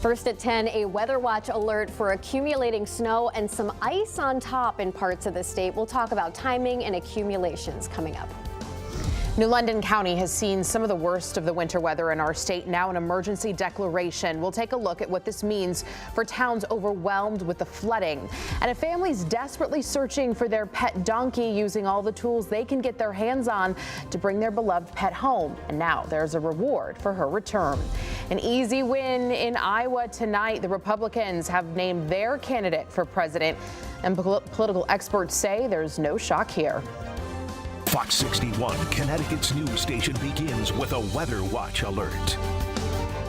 First at 10, a weather watch alert for accumulating snow and some ice on top in parts of the state. We'll talk about timing and accumulations coming up. New London County has seen some of the worst of the winter weather in our state. Now an emergency declaration. We'll take a look at what this means for towns overwhelmed with the flooding. And a family's desperately searching for their pet donkey, using all the tools they can get their hands on to bring their beloved pet home. And now there's a reward for her return. An easy win in Iowa tonight. The Republicans have named their candidate for president, and political experts say there's no shock here. Fox 61, Connecticut's news station, begins with a weather watch alert.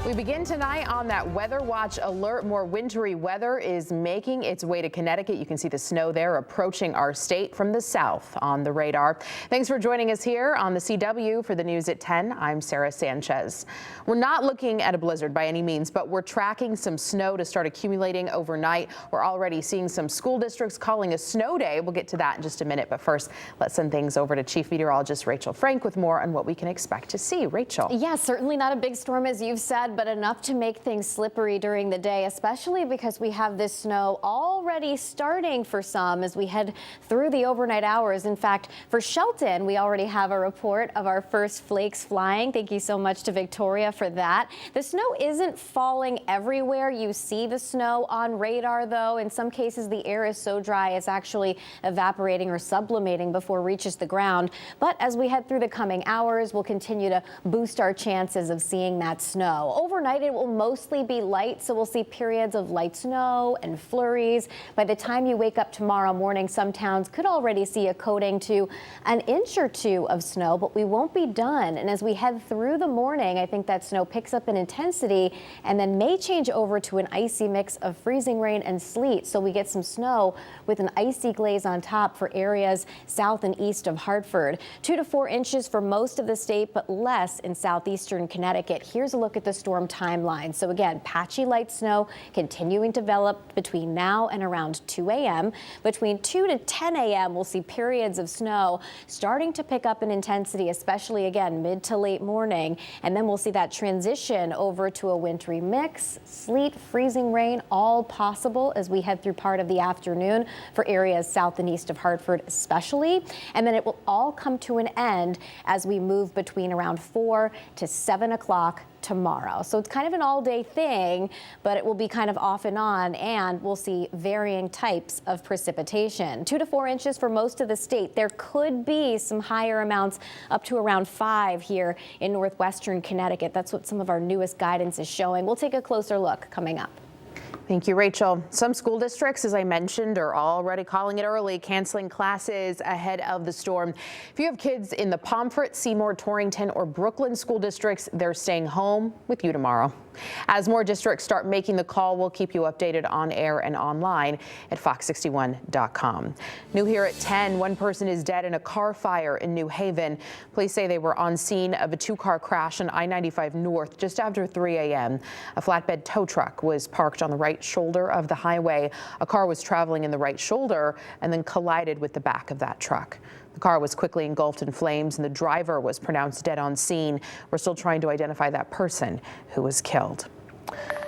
We begin tonight on that weather watch alert. More wintry weather is making its way to Connecticut. You can see the snow there approaching our state from the south on the radar. Thanks for joining us here on the CW for the news at 10. I'm Sarah Sanchez. We're not looking at a blizzard by any means, but we're tracking some snow to start accumulating overnight. We're already seeing some school districts calling a snow day. We'll get to that in just a minute, but first, let's send things over to Chief Meteorologist Rachel Frank with more on what we can expect to see. Rachel. Yeah, certainly not a big storm, as you've said, but enough to make things slippery during the day, especially because we have this snow already starting for some as we head through the overnight hours. In fact, for Shelton, we already have a report of our first flakes flying. Thank you so much to Victoria for that. The snow isn't falling everywhere. You see the snow on radar, though. In some cases, the air is so dry it's actually evaporating or sublimating before it reaches the ground. But as we head through the coming hours, we'll continue to boost our chances of seeing that snow. Overnight, it will mostly be light, so we'll see periods of light snow and flurries. By the time you wake up tomorrow morning, some towns could already see a coating to an inch or two of snow, but we won't be done. And as we head through the morning, I think that snow picks up in intensity and then may change over to an icy mix of freezing rain and sleet. So we get some snow with an icy glaze on top for areas south and east of Hartford. 2 to 4 inches for most of the state, but less in southeastern Connecticut. Here's a look at the storm timeline. So again, patchy light snow continuing to develop between now and around 2 a.m. Between 2 to 10 a.m. we'll see periods of snow starting to pick up in intensity, especially again mid to late morning. And then we'll see that transition over to a wintry mix, sleet, freezing rain, all possible as we head through part of the afternoon for areas south and east of Hartford especially. And then it will all come to an end as we move between around 4 to 7 o'clock tomorrow. So it's kind of an all-day thing, but it will be kind of off and on, and we'll see varying types of precipitation. 2 to 4 inches for most of the state. There could be some higher amounts up to around 5 here in northwestern Connecticut. That's what some of our newest guidance is showing. We'll take a closer look coming up. Thank you, Rachel. Some school districts, as I mentioned, are already calling it early, canceling classes ahead of the storm. If you have kids in the Pomfret, Seymour, Torrington, or Brooklyn school districts, they're staying home with you tomorrow. As more districts start making the call, we'll keep you updated on air and online at fox61.com. New here at 10, one person is dead in a car fire in New Haven. Police say they were on scene of a 2-car crash on I-95 North just after 3 a.m. A flatbed tow truck was parked on the right shoulder of the highway. A car was traveling in the right shoulder and then collided with the back of that truck. The car was quickly engulfed in flames and the driver was pronounced dead on scene. We're still trying to identify that person who was killed.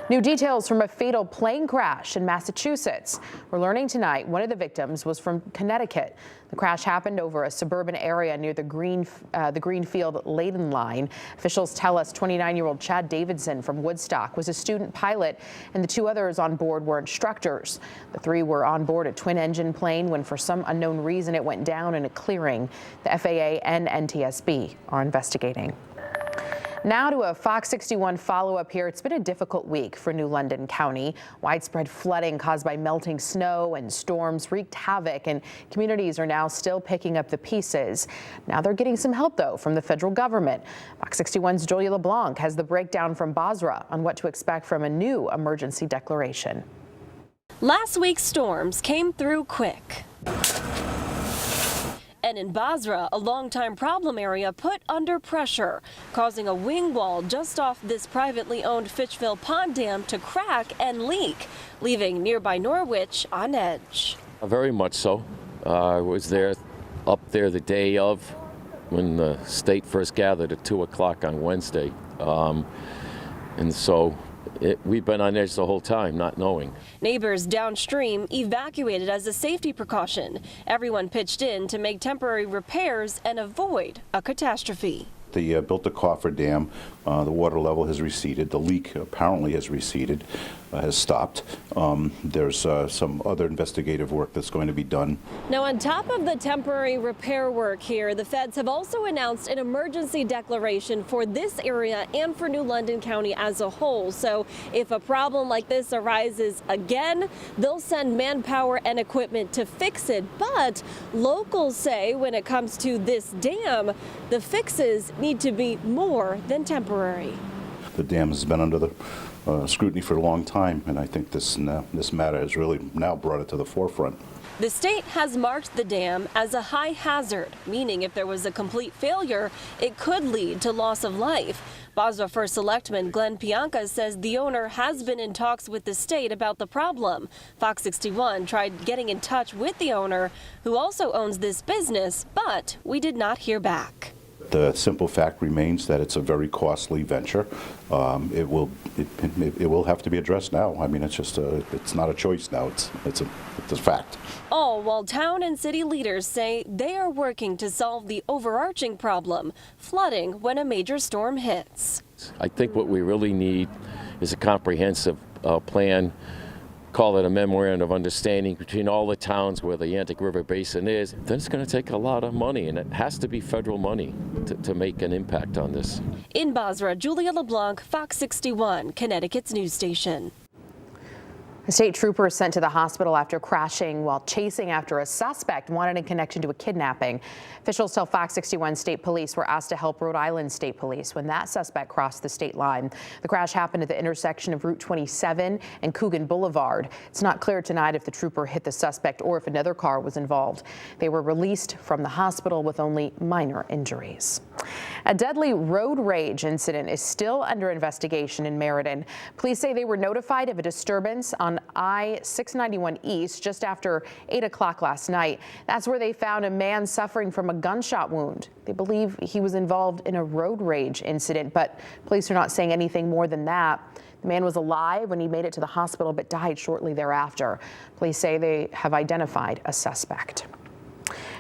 New details from a fatal plane crash in Massachusetts. We're learning tonight one of the victims was from Connecticut. The crash happened over a suburban area near the Greenfield-Leyden line. Officials tell us 29-year-old Chad Davidson from Woodstock was a student pilot, and the 2 others on board were instructors. The 3 were on board a twin-engine plane when, for some unknown reason, it went down in a clearing. The FAA and NTSB are investigating. Now to a Fox 61 follow-up here. It's been a difficult week for New London County. Widespread flooding caused by melting snow and storms wreaked havoc, and communities are now still picking up the pieces. Now they're getting some help, though, from the federal government. Fox 61's Julia LeBlanc has the breakdown from Basra on what to expect from a new emergency declaration. Last week's storms came through quick. And in Basra, a longtime problem area put under pressure, causing a wing wall just off this privately owned Fitchville Pond Dam to crack and leak, leaving nearby Norwich on edge. Very much so. I was up there the day of when the state first gathered at 2 o'clock on Wednesday. And so we've been on edge the whole time, not knowing. Neighbors downstream evacuated as a safety precaution. Everyone pitched in to make temporary repairs and avoid a catastrophe. They built the coffer dam. The water level has receded. The leak apparently has receded, has stopped. There's some other investigative work that's going to be done. Now, on top of the temporary repair work here, the feds have also announced an emergency declaration for this area and for New London County as a whole. So if a problem like this arises again, they'll send manpower and equipment to fix it. But locals say when it comes to this dam, the fixes need to be more than temporary. The dam has been under the scrutiny for a long time, and I think this matter has really now brought it to the forefront. The state has marked the dam as a high hazard, meaning if there was a complete failure, it could lead to loss of life. Basra First Selectman Glenn Pianka says the owner has been in talks with the state about the problem. Fox 61 tried getting in touch with the owner, who also owns this business, but we did not hear back. The simple fact remains that it's a very costly venture. It will have to be addressed now. I mean, it's not a choice now. It's a fact. All while town and city leaders say they are working to solve the overarching problem, flooding when a major storm hits. I think what we really need is a comprehensive plan. Call it a memorandum of understanding between all the towns where the Yantic River Basin is. Then it's going to take a lot of money, and it has to be federal money to make an impact on this. In Basra, Julia LeBlanc, Fox 61, Connecticut's news station. A state trooper sent to the hospital after crashing while chasing after a suspect wanted in connection to a kidnapping. Officials tell Fox 61 state police were asked to help Rhode Island State Police when that suspect crossed the state line. The crash happened at the intersection of Route 27 and Coogan Boulevard. It's not clear tonight if the trooper hit the suspect or if another car was involved. They were released from the hospital with only minor injuries. A deadly road rage incident is still under investigation in Meriden. Police say they were notified of a disturbance on I-691 East just after 8 o'clock last night. That's where they found a man suffering from a gunshot wound. They believe he was involved in a road rage incident, but police are not saying anything more than that. The man was alive when he made it to the hospital but died shortly thereafter. Police say they have identified a suspect.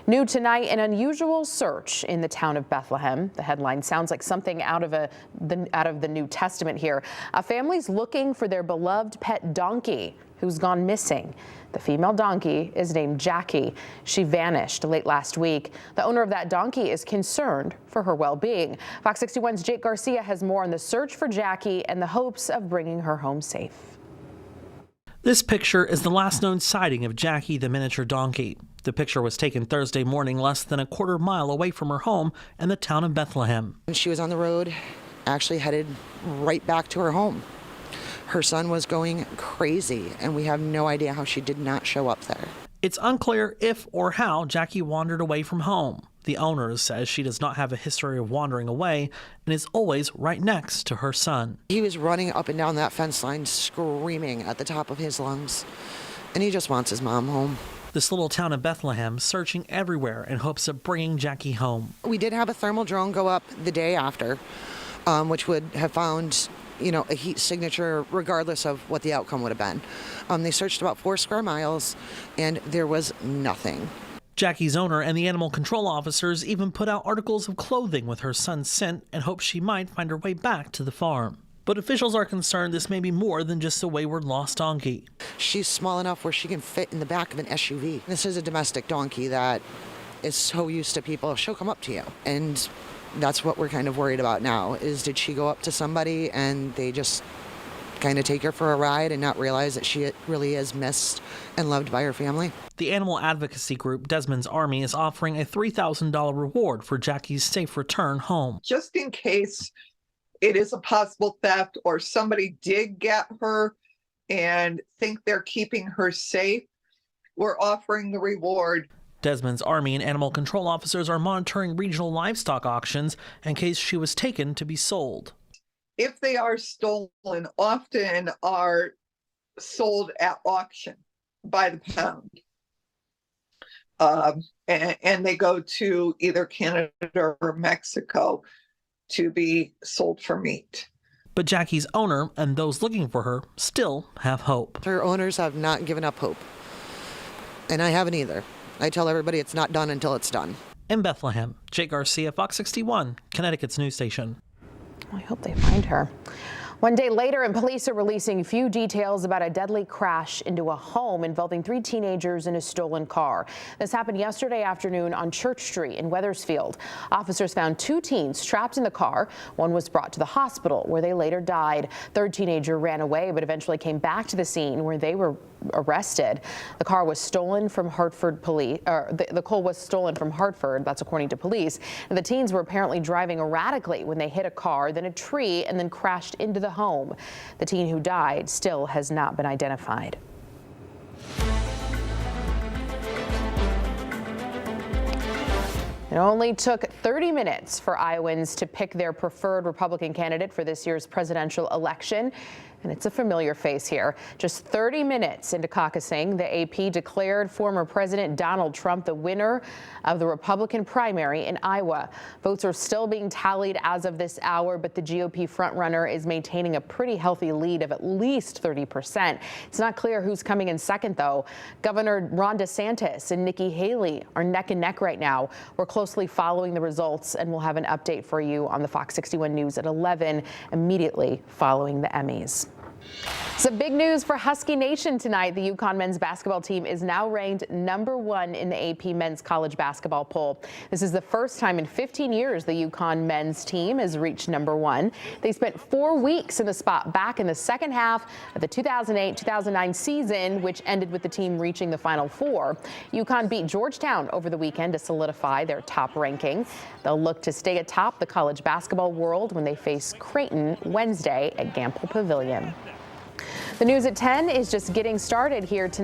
New tonight, an unusual search in the town of Bethlehem. The headline sounds like something out of the New Testament here. A family's looking for their beloved pet donkey who's gone missing. The female donkey is named Jackie. She vanished late last week. The owner of that donkey is concerned for her well-being. Fox 61's Jake Garcia has more on the search for Jackie and the hopes of bringing her home safe. This picture is the last known sighting of Jackie, the miniature donkey. The picture was taken Thursday morning, less than a quarter mile away from her home in the town of Bethlehem. She was on the road, actually headed right back to her home. Her son was going crazy, and we have no idea how she did not show up there. It's unclear if or how Jackie wandered away from home. The owner says she does not have a history of wandering away and is always right next to her son. He was running up and down that fence line, screaming at the top of his lungs, and he just wants his mom home. This little town of Bethlehem searching everywhere in hopes of bringing Jackie home. We did have a thermal drone go up the day after, which would have found, a heat signature regardless of what the outcome would have been. They searched about 4 square miles, and there was nothing. Jackie's owner and the animal control officers even put out articles of clothing with her son's scent and hoped she might find her way back to the farm. But officials are concerned this may be more than just a wayward lost donkey. She's small enough where she can fit in the back of an SUV. This is a domestic donkey that is so used to people. She'll come up to you. And that's what we're kind of worried about now, is did she go up to somebody and they just kind of take her for a ride and not realize that she really is missed and loved by her family? The animal advocacy group Desmond's Army is offering a $3,000 reward for Jackie's safe return home. Just in case it is a possible theft or somebody did get her and think they're keeping her safe, we're offering the reward. Desmond's Army and animal control officers are monitoring regional livestock auctions in case she was taken to be sold. If they are stolen, often are sold at auction by the pound. And they go to either Canada or Mexico to be sold for meat. But Jackie's owner and those looking for her still have hope. Her owners have not given up hope, and I haven't either. I tell everybody it's not done until it's done. In Bethlehem, Jake Garcia, Fox 61, Connecticut's news station. I hope they find her. One day later, and police are releasing few details about a deadly crash into a home involving 3 teenagers in a stolen car. This happened yesterday afternoon on Church Street in Wethersfield. Officers found 2 teens trapped in the car. One was brought to the hospital where they later died. Third teenager ran away but eventually came back to the scene where they were arrested. The car was stolen from Hartford police. The coal was stolen from Hartford. That's according to police. And the teens were apparently driving erratically when they hit a car, then a tree, and then crashed into the home. The teen who died still has not been identified. It only took 30 minutes for Iowans to pick their preferred Republican candidate for this year's presidential election. And it's a familiar face here. Just 30 minutes into caucusing, the AP declared former President Donald Trump the winner of the Republican primary in Iowa. Votes are still being tallied as of this hour, but the GOP frontrunner is maintaining a pretty healthy lead of at least 30%. It's not clear who's coming in second, though. Governor Ron DeSantis and Nikki Haley are neck and neck right now. We're closely following the results, and we'll have an update for you on the Fox 61 News at 11 immediately following the Emmys. Some big news for Husky Nation tonight. The Yukon men's basketball team is now ranked #1 in the AP men's college basketball poll. This is the first time in 15 years the Yukon men's team has reached #1. They spent 4 weeks in the spot back in the second half of the 2008-2009 season, which ended with the team reaching the Final Four. Yukon beat Georgetown over the weekend to solidify their top ranking. They'll look to stay atop the college basketball world when they face Creighton Wednesday at Gamble Pavilion. The news at 10 is just getting started here tonight.